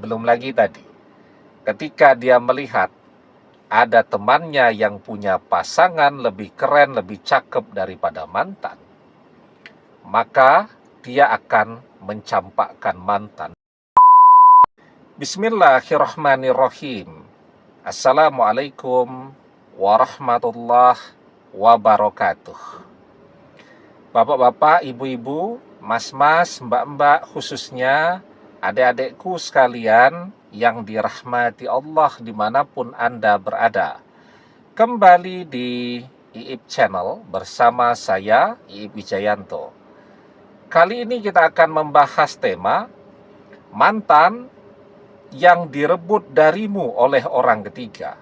Belum lagi tadi, ketika dia melihat ada temannya yang punya pasangan lebih keren, lebih cakep daripada mantan, maka dia akan mencampakkan mantan. Bismillahirrahmanirrahim. Assalamualaikum warahmatullahi wabarakatuh. Bapak-bapak, ibu-ibu, mas-mas, mbak-mbak, khususnya adik-adikku sekalian yang dirahmati Allah dimanapun Anda berada. Kembali di IIP Channel bersama saya, IIP Wijayanto. Kali ini kita akan membahas tema mantan yang direbut darimu oleh orang ketiga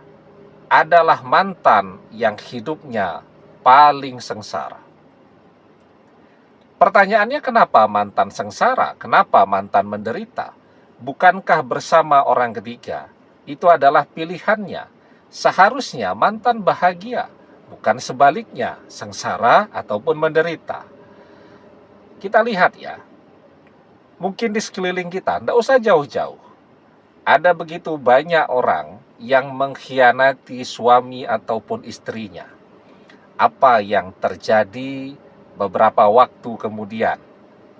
adalah mantan yang hidupnya paling sengsara. Pertanyaannya, kenapa mantan sengsara? Kenapa mantan menderita? Bukankah bersama orang ketiga itu adalah pilihannya? Seharusnya mantan bahagia, bukan sebaliknya, sengsara ataupun menderita. Kita lihat ya, mungkin di sekeliling kita, tidak usah jauh-jauh, ada begitu banyak orang yang mengkhianati suami ataupun istrinya. Apa yang terjadi beberapa waktu kemudian,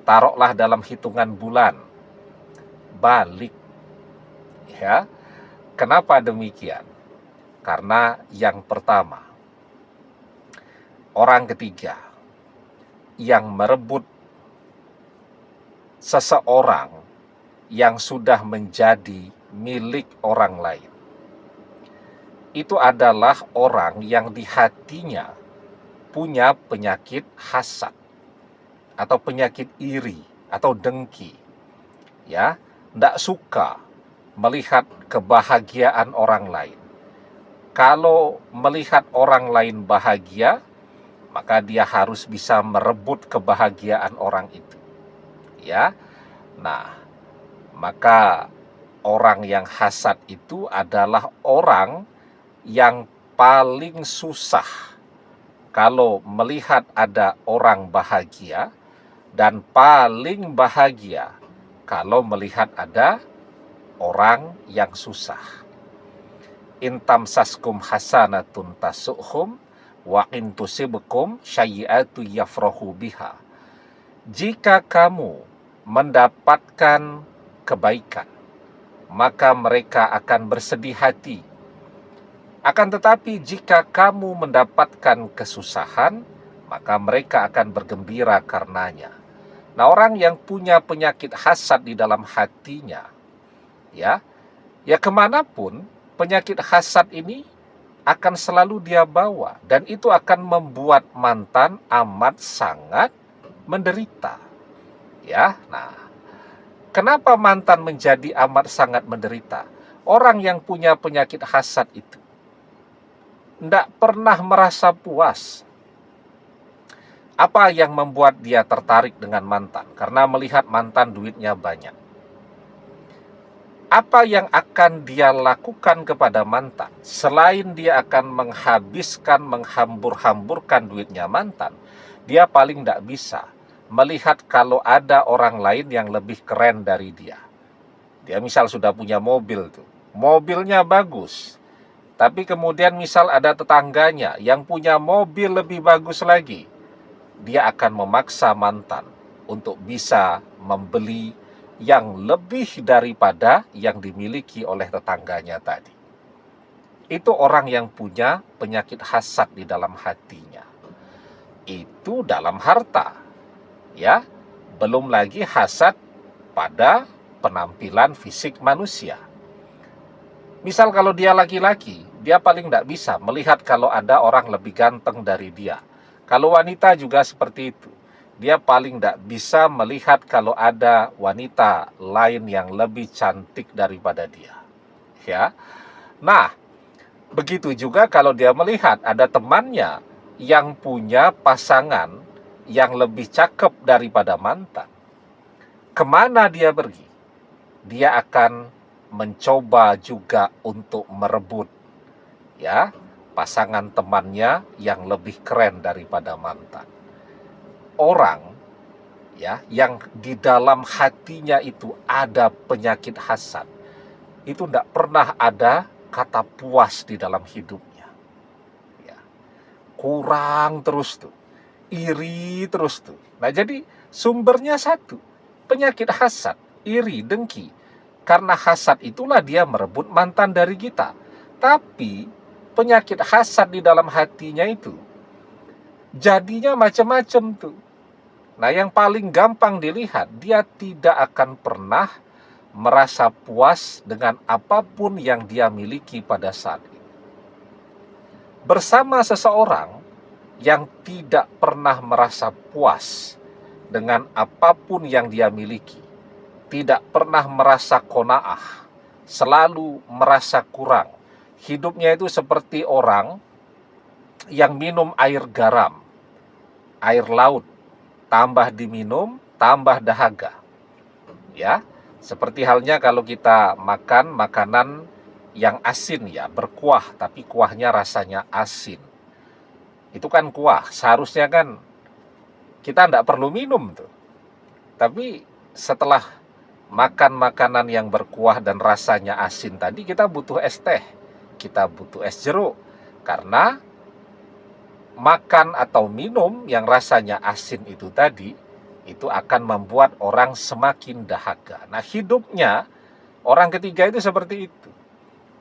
taruhlah dalam hitungan bulan, balik. Ya, kenapa demikian? Karena yang pertama, orang ketiga yang merebut seseorang yang sudah menjadi milik orang lain. Itu adalah orang yang di hatinya punya penyakit hasad atau penyakit iri atau dengki. Ya, tidak suka melihat kebahagiaan orang lain. Kalau melihat orang lain bahagia, maka dia harus bisa merebut kebahagiaan orang itu. Ya. Nah, maka orang yang hasad itu adalah orang yang paling susah kalau melihat ada orang bahagia, dan paling bahagia kalau melihat ada orang yang susah. Intamsaskum hasanatun tasukhum wa intusibkum sayyi'atu yafrahu biha. Jika kamu mendapatkan kebaikan, maka mereka akan bersedih hati. Akan tetapi jika kamu mendapatkan kesusahan, maka mereka akan bergembira karenanya. Nah, orang yang punya penyakit hasad di dalam hatinya, ya kemanapun penyakit hasad ini akan selalu dia bawa, dan itu akan membuat mantan amat sangat menderita. Ya, nah, kenapa mantan menjadi amat sangat menderita? Orang yang punya penyakit hasad itu tidak pernah merasa puas. Apa yang membuat dia tertarik dengan mantan? Karena melihat mantan duitnya banyak. Apa yang akan dia lakukan kepada mantan? Selain dia akan menghabiskan, menghambur-hamburkan duitnya mantan, dia paling tidak bisa melihat kalau ada orang lain yang lebih keren dari dia. Dia misal sudah punya mobil tuh, mobilnya bagus, tapi kemudian misal ada tetangganya yang punya mobil lebih bagus lagi, dia akan memaksa mantan untuk bisa membeli yang lebih daripada yang dimiliki oleh tetangganya tadi. Itu orang yang punya penyakit hasad di dalam hatinya. Itu dalam harta. Ya, belum lagi hasad pada penampilan fisik manusia. Misal kalau dia laki-laki, dia paling tidak bisa melihat kalau ada orang lebih ganteng dari dia. Kalau wanita juga seperti itu. Dia paling tidak bisa melihat kalau ada wanita lain yang lebih cantik daripada dia. Ya. Nah, begitu juga kalau dia melihat ada temannya yang punya pasangan yang lebih cakep daripada mantan. Kemana dia pergi? Dia akan mencoba juga untuk merebut pasangan temannya yang lebih keren daripada mantan. Orang yang di dalam hatinya itu ada penyakit hasad, itu tidak pernah ada kata puas di dalam hidupnya. Ya. Kurang terus tuh, iri terus tuh. Nah jadi sumbernya satu, penyakit hasad, iri, dengki. Karena hasad itulah dia merebut mantan dari kita. Tapi penyakit hasad di dalam hatinya itu jadinya macam-macam tuh. Nah yang paling gampang dilihat, dia tidak akan pernah merasa puas dengan apapun yang dia miliki pada saat itu. Bersama seseorang yang tidak pernah merasa puas dengan apapun yang dia miliki, tidak pernah merasa qanaah, selalu merasa kurang. Hidupnya itu seperti orang yang minum air garam, air laut, tambah diminum, tambah dahaga. Ya, seperti halnya kalau kita makan makanan yang asin ya, berkuah, tapi kuahnya rasanya asin. Itu kan kuah, seharusnya kan kita tidak perlu minum tuh. Tapi setelah makan makanan yang berkuah dan rasanya asin tadi, kita butuh es teh, kita butuh es jeruk. Karena makan atau minum yang rasanya asin itu tadi, itu akan membuat orang semakin dahaga. Nah hidupnya orang ketiga itu seperti itu.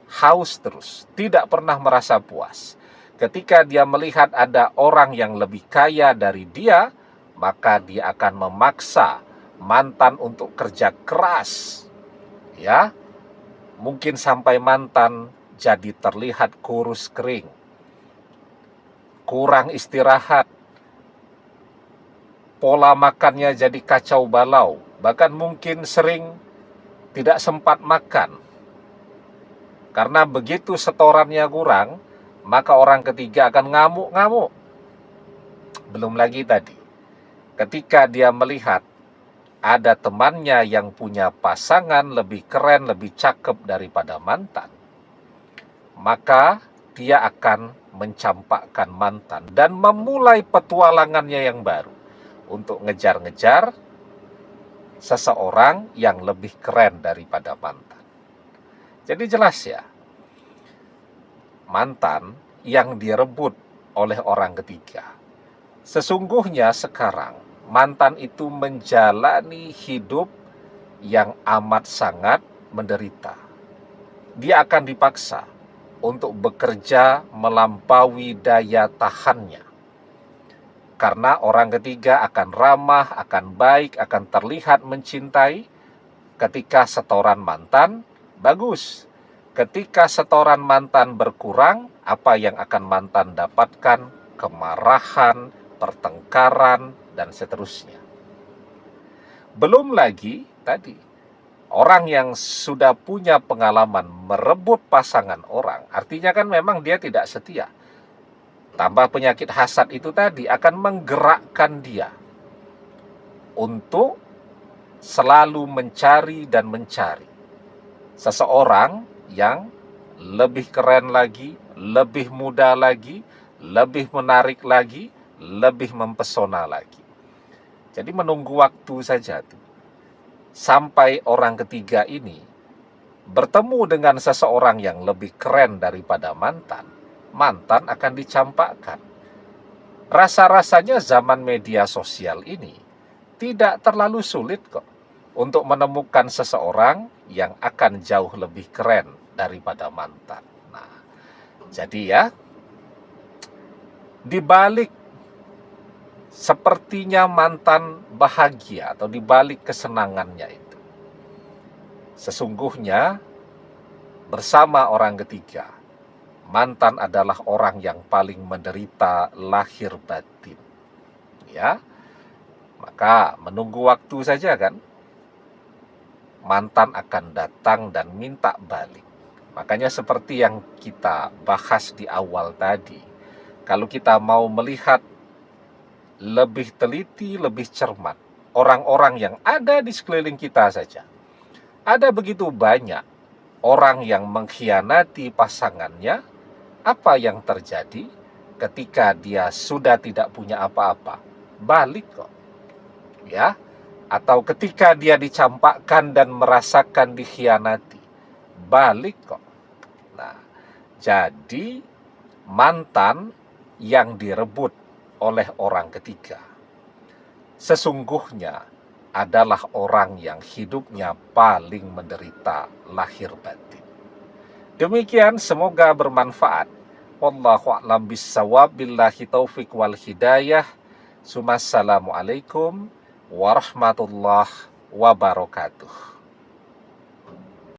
Haus terus, tidak pernah merasa puas. Ketika dia melihat ada orang yang lebih kaya dari dia, maka dia akan memaksa mantan untuk kerja keras. Ya, mungkin sampai mantan jadi terlihat kurus kering, kurang istirahat, pola makannya jadi kacau balau, bahkan mungkin sering tidak sempat makan. Karena begitu setorannya kurang, maka orang ketiga akan ngamuk-ngamuk. Belum lagi tadi, ketika dia melihat ada temannya yang punya pasangan lebih keren, lebih cakep daripada mantan, maka dia akan mencampakkan mantan dan memulai petualangannya yang baru untuk ngejar-ngejar seseorang yang lebih keren daripada mantan. Jadi jelas ya, mantan yang direbut oleh orang ketiga. Sesungguhnya sekarang mantan itu menjalani hidup yang amat sangat menderita. Dia akan dipaksa untuk bekerja melampaui daya tahannya. Karena orang ketiga akan ramah, akan baik, akan terlihat mencintai. Ketika setoran mantan, bagus. Ketika setoran mantan berkurang, apa yang akan mantan dapatkan? Kemarahan, pertengkaran, dan seterusnya. Belum lagi tadi, orang yang sudah punya pengalaman merebut pasangan orang, artinya kan memang dia tidak setia. Tambah penyakit hasad itu tadi akan menggerakkan dia untuk selalu mencari dan mencari seseorang yang lebih keren lagi, lebih muda lagi, lebih menarik lagi, lebih mempesona lagi. Jadi menunggu waktu saja tuh, sampai orang ketiga ini bertemu dengan seseorang yang lebih keren daripada mantan, mantan akan dicampakkan. Rasa-rasanya zaman media sosial ini tidak terlalu sulit kok untuk menemukan seseorang yang akan jauh lebih keren daripada mantan. Nah, jadi ya, dibalik sepertinya mantan bahagia atau dibalik kesenangannya itu, sesungguhnya bersama orang ketiga, mantan adalah orang yang paling menderita lahir batin. Ya, maka menunggu waktu saja kan, mantan akan datang dan minta balik. Makanya seperti yang kita bahas di awal tadi, kalau kita mau melihat lebih teliti, lebih cermat, orang-orang yang ada di sekeliling kita saja, ada begitu banyak orang yang mengkhianati pasangannya. Apa yang terjadi ketika dia sudah tidak punya apa-apa? Balik kok. Ya, atau ketika dia dicampakkan dan merasakan dikhianati, balik kok. Nah, jadi mantan yang direbut oleh orang ketiga sesungguhnya adalah orang yang hidupnya paling menderita lahir batin. Demikian, semoga bermanfaat. Wallahu a'lam bissawab, billahi taufik wal hidayah. Assalamualaikum warahmatullahi wabarakatuh.